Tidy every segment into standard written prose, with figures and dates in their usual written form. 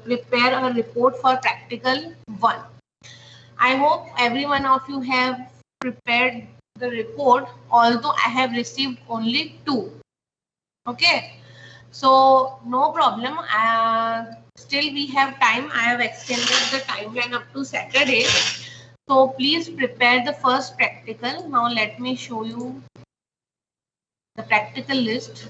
prepare a report for practical 1. I hope every one of you have prepared the report, although I have received only 2. Okay, so no problem. Still we have time. I have extended the timeline up to Saturday. So please prepare the first practical. Now let me show you the practical list.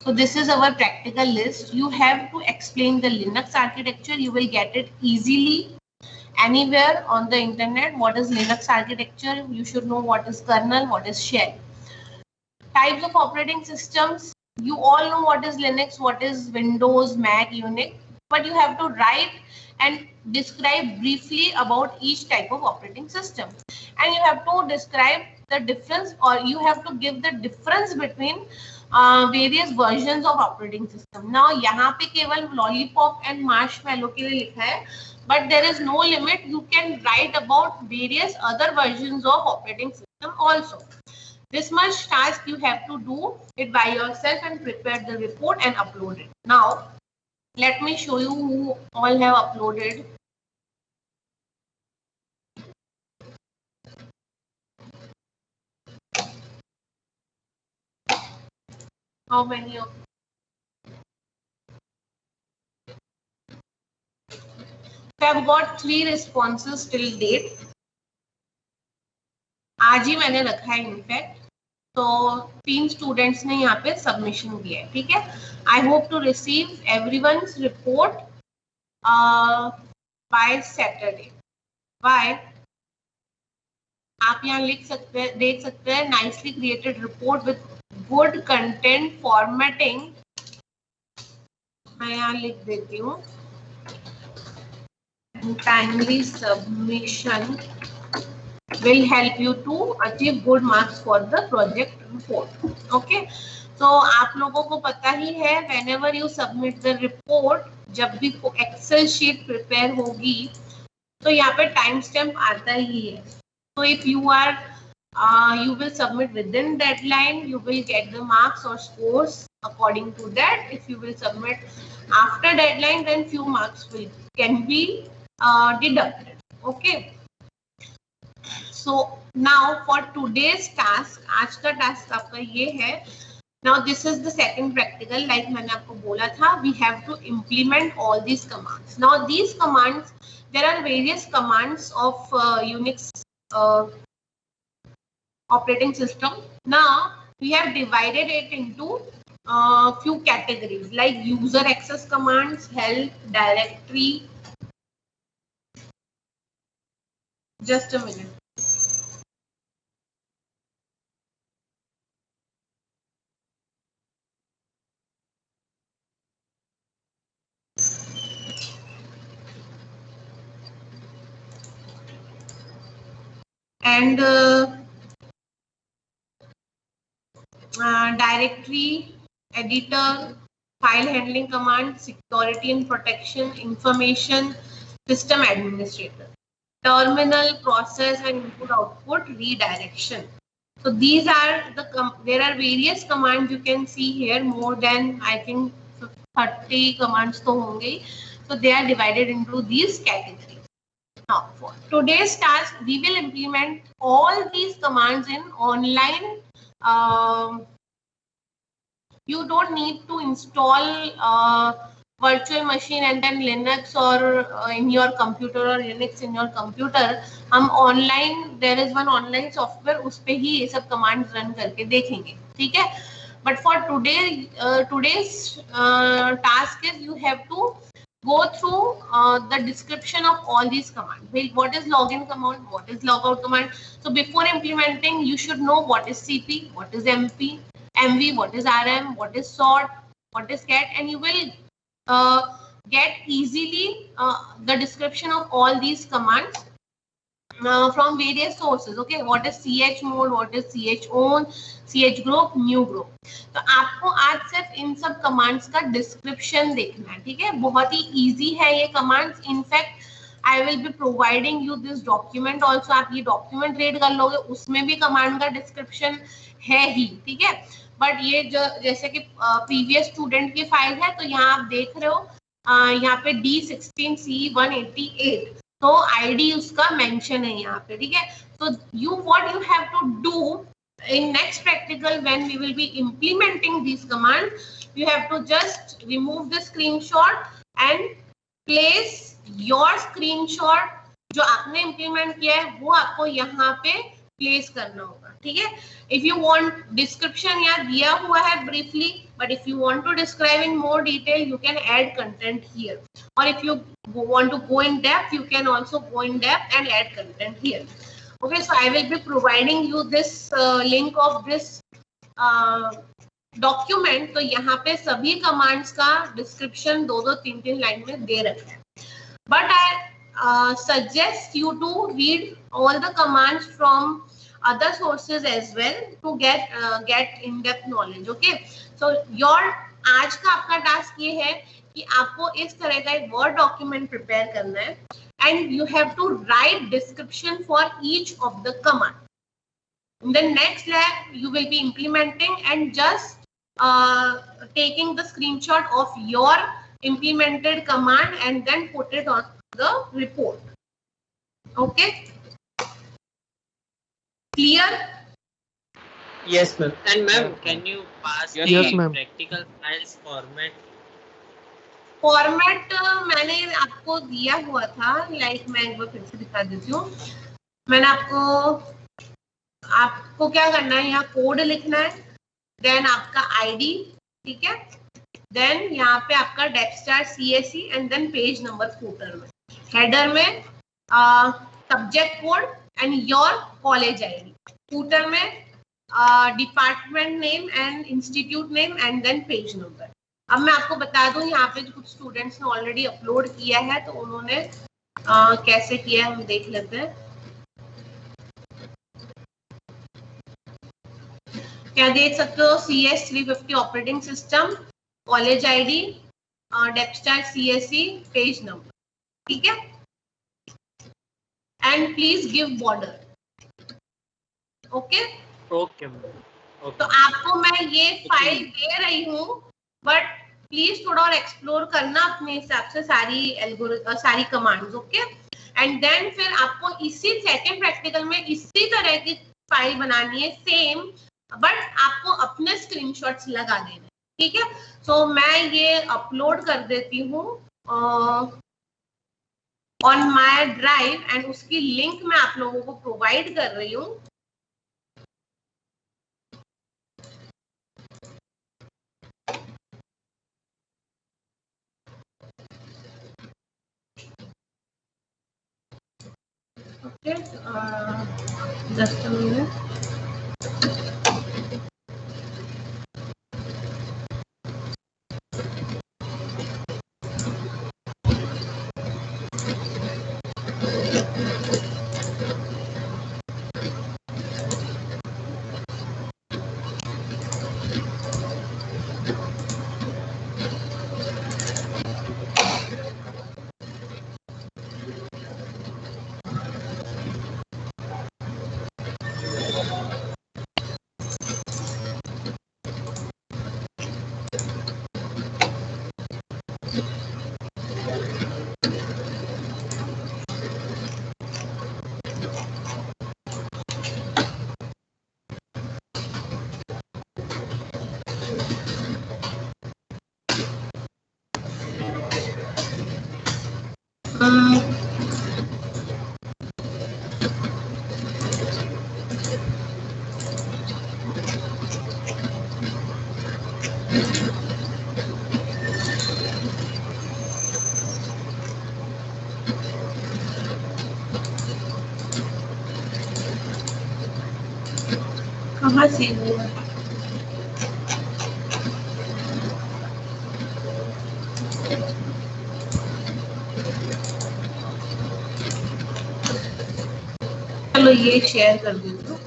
So this is our practical list. You have to explain the Linux architecture. You will get it easily anywhere on the internet. What is Linux architecture? You should know what is kernel, what is shell. Types of operating systems. You all know what is Linux, what is Windows, Mac, Unix, but you have to write and describe briefly about each type of operating system. And you have to describe the difference, or you have to give the difference between various versions of operating system. Now यहाँ पे केवल lollipop and marshmallow के लिए लिखा है, but there is no limit. You can write about various other versions of operating system also. This much task you have to do it by yourself and prepare the report and upload it. Now, let me show you who all have uploaded. How many of you? So I've got 3 responses till date. आज ही मैंने रखा है in fact. तो 3 students ने यहाँ पे submission दिया है. ठीक है. I hope to receive everyone's report by Saturday. Bye. आप यहाँ लिख सकते हैं, देख सकते हैं, nicely created report with good content formatting. मैं यहाँ लिख देती हूँ. Timely submission will help you to achieve good marks for the project report. Okay, so आप लोगों को पता ही है, whenever you submit the report, जब भी Excel sheet prepare होगी तो यहाँ पे टाइम स्टैम्प आता ही है. So if you are you will submit within deadline, you will get the marks or scores according to that. If you will submit after deadline, then few marks can be deducted. Okay. So now for today's task, आज का task आपका ये है. Now this is the second practical. Like मैंने आपको बोला था, we have to implement all these commands. Now these commands, there are various commands of Unix operating system. Now we have divided it into few categories like user access commands, help, directory. Just a minute. And directory, editor, file handling command, security and protection, information, system administrator, terminal, process and input output, redirection. So these are there are various commands you can see here, more than I think 30 commands to honge. So they are divided into these categories. Now for today's task, we will implement all these commands in online. You don't need to install virtual machine and then Linux or in your computer or Linux in your computer. हम online, there is one online software, उस पे ही ये सब commands run करके देखेंगे. ठीक है. But for today's task is you have to go through the description of all these commands. What is login command? What is logout command? So before implementing, you should know what is CP, what is MP, MV, what is RM, what is sort, what is cat, and you will get easily the description of all these commands from various sources. Okay, what is chmod, what is chown, chgroup, new group. तो आपको आज सिर्फ इन सब commands का description देखना है. ठीक है. बहुत ही इजी है ये commands. In fact I will be providing you this document also. आप ये डॉक्यूमेंट रीड कर लोगे, उसमें भी कमांड का डिस्क्रिप्शन है ही. ठीक है. बट ये जो जैसे कि प्रीवियस स्टूडेंट की फाइल है, तो यहाँ आप देख रहे हो यहाँ पे D16C188, तो आईडी उसका मेंशन है यहाँ पे, ठीक है। तो what you have to do in next practical when we will be implementing these commands, you have to just remove the screenshot and place your screenshot जो आपने इम्प्लीमेंट किया है वो आपको यहाँ पे प्लेस करना होगा, ठीक है। इफ यू वांट डिस्क्रिप्शन यहाँ दिया हुआ है briefly, but if you want to describe in more detail you can add content here, और if you want to go in depth you can also go in depth and add content here. Okay, so I will be providing you this link of this document. तो यहाँ पे सभी commands का description 2-3 line में दे रखा है, but I suggest you to read all the commands from other sources as well to get in-depth knowledge. Okay, so आज का आपका टास्क ये है कि आपको इस तरह का एक वर्ड डॉक्यूमेंट प्रिपेयर करना है and you have to write description for each of the command. In the next lab you will be implementing and just taking the screenshot of your implemented command and then put it on the report. Okay, clear? Yes ma'am. And ma'am, can you pass the practical files format मैंने आपको दिया हुआ था, like मैं एक बार फिर से दिखा देती हूँ। मैंने आपको क्या करना है, यहाँ कोड लिखना है, देन आपका आईडी, ठीक है, देन यहाँ पे आपका Depstar CSE and then page number footer में, हेडर में subject code and your college ID, footer में department name and institute name and then page number. अब मैं आपको बता दूं यहाँ पे जो कुछ स्टूडेंट्स ने ऑलरेडी अपलोड किया है तो उन्होंने कैसे किया है हम देख लेते हैं। क्या देख सकते हो, CS350 operating system, college ID, Depstar CSE, page number, ठीक है, and please give border. Okay okay, तो आपको मैं ये फाइल दे रही हूँ, बट प्लीज थोड़ा और एक्सप्लोर करना अपने हिसाब से सारी कमांड्स। ओके, एंड देन फिर आपको इसी सेकंड प्रैक्टिकल में इसी तरह की फाइल बनानी है सेम, बट आपको अपने स्क्रीनशॉट्स लगा देने, ठीक है। सो मैं ये अपलोड कर देती हूँ ऑन माय ड्राइव एंड उसकी लिंक मैं आप लोगों को प्रोवाइड कर रही हूँ। Okay, just a minute. कहाँ से हुआ? चलो ये शेयर कर देती हूँ।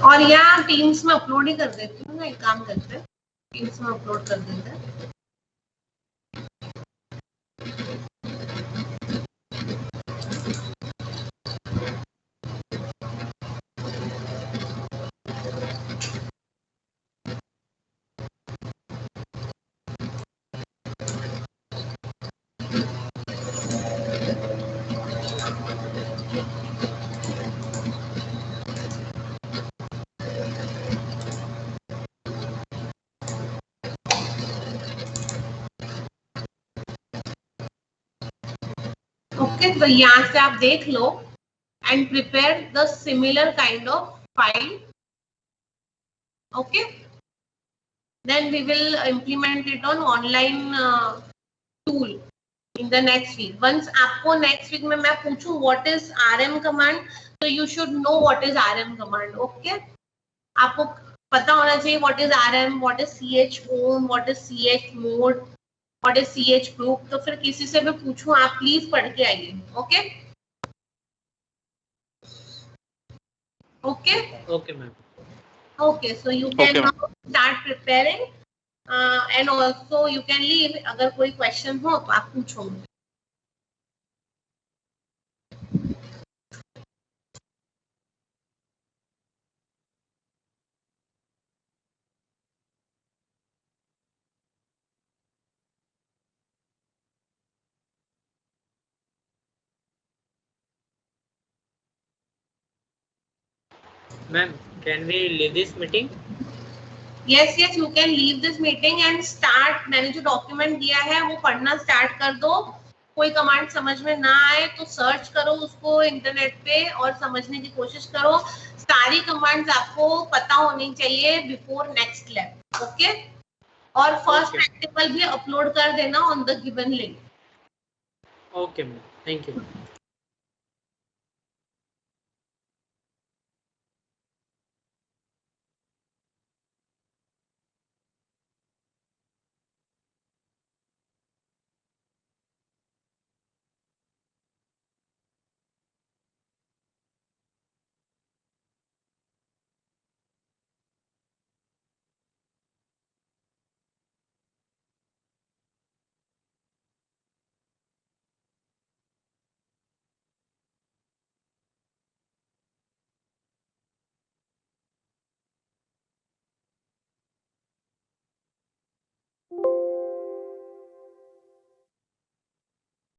और यहाँ टीम्स में अपलोड ही कर देती हूँ ना, एक काम करते हैं टीम्स में अपलोड कर देते हैं। ओके, तो यहाँ से आप देख लो and prepare the similar kind of file. Okay, then we will implement it on online tool in the next week. Once आपको next week में मैं पूछूं what is RM command, so you should know what is RM command. Okay, आपको पता होना चाहिए what is RM, what is ch ohm, what is ch mode, what is ch group. तो फिर किसी से भी पूछूं आप प्लीज पढ़ के आइए. Okay. Okay. Okay, ma'am. Okay, so you can now start preparing and also you can leave. अगर कोई question हो तो आप पूछो. Ma'am, can we leave this meeting? Yes, yes, you can leave this meeting and start. मैंने जो document दिया है वो पढ़ना स्टार्ट कर दो. कोई कमांड समझ में ना आए तो सर्च करो उसको इंटरनेट पे और समझने की कोशिश करो. सारी कमांड्स आपको पता होनी चाहिए बिफोर नेक्स्ट लैब. ओके, और फर्स्ट प्रैक्टिकल भी अपलोड कर देना on the given link. Okay ma'am, thank you.